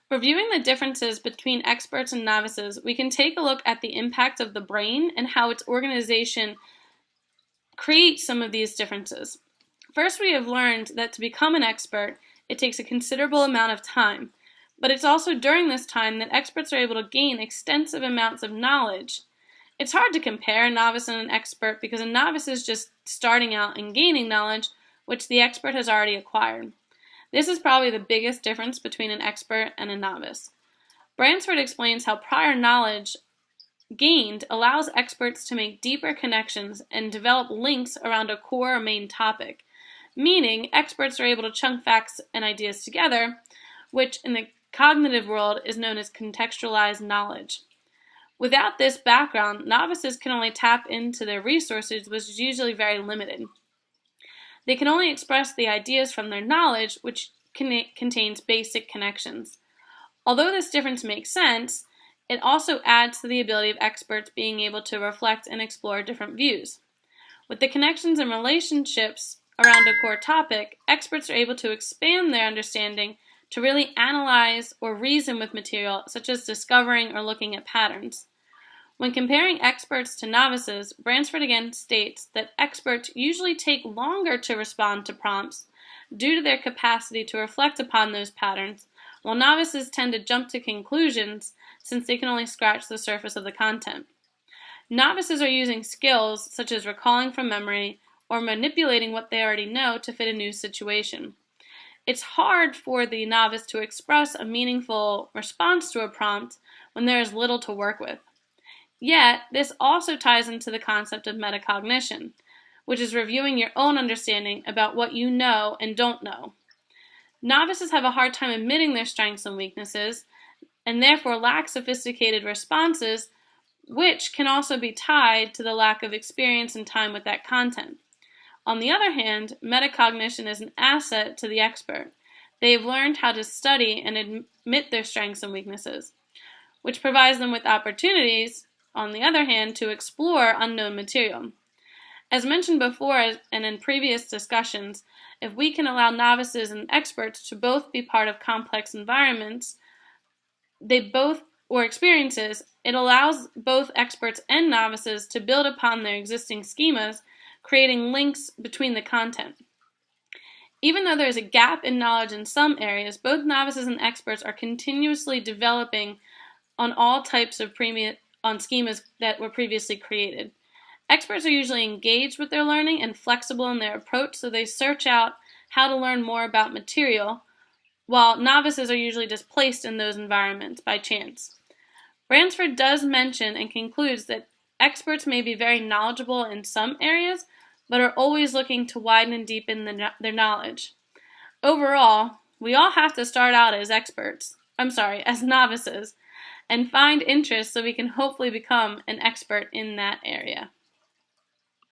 Reviewing the differences between experts and novices, we can take a look at the impact of the brain and how its organization creates some of these differences. First, we have learned that to become an expert, it takes a considerable amount of time, but it's also during this time that experts are able to gain extensive amounts of knowledge. It's hard to compare a novice and an expert because a novice is just starting out and gaining knowledge, which the expert has already acquired. This is probably the biggest difference between an expert and a novice. Bransford explains how prior knowledge gained allows experts to make deeper connections and develop links around a core or main topic, meaning experts are able to chunk facts and ideas together, which in the cognitive world is known as contextualized knowledge. Without this background, novices can only tap into their resources, which is usually very limited. They can only express the ideas from their knowledge, which contains basic connections. Although this difference makes sense, it also adds to the ability of experts being able to reflect and explore different views. With the connections and relationships around a core topic, experts are able to expand their understanding to really analyze or reason with material, such as discovering or looking at patterns. When comparing experts to novices, Bransford again states that experts usually take longer to respond to prompts due to their capacity to reflect upon those patterns, while novices tend to jump to conclusions since they can only scratch the surface of the content. Novices are using skills such as recalling from memory or manipulating what they already know to fit a new situation. It's hard for the novice to express a meaningful response to a prompt when there is little to work with. Yet, this also ties into the concept of metacognition, which is reviewing your own understanding about what you know and don't know. Novices have a hard time admitting their strengths and weaknesses, and therefore lack sophisticated responses, which can also be tied to the lack of experience and time with that content. On the other hand, metacognition is an asset to the expert. They have learned how to study and admit their strengths and weaknesses, which provides them with opportunities, on the other hand, to explore unknown material. As mentioned before and in previous discussions, if we can allow novices and experts to both be part of complex environments, or experiences, it allows both experts and novices to build upon their existing schemas, creating links between the content. Even though there is a gap in knowledge in some areas, both novices and experts are continuously developing on all types of schemas that were previously created. Experts are usually engaged with their learning and flexible in their approach, so they search out how to learn more about material, while novices are usually just placed in those environments by chance. Bransford does mention and concludes that experts may be very knowledgeable in some areas, but are always looking to widen and deepen their knowledge. Overall, we all have to start out as as novices, and find interest so we can hopefully become an expert in that area.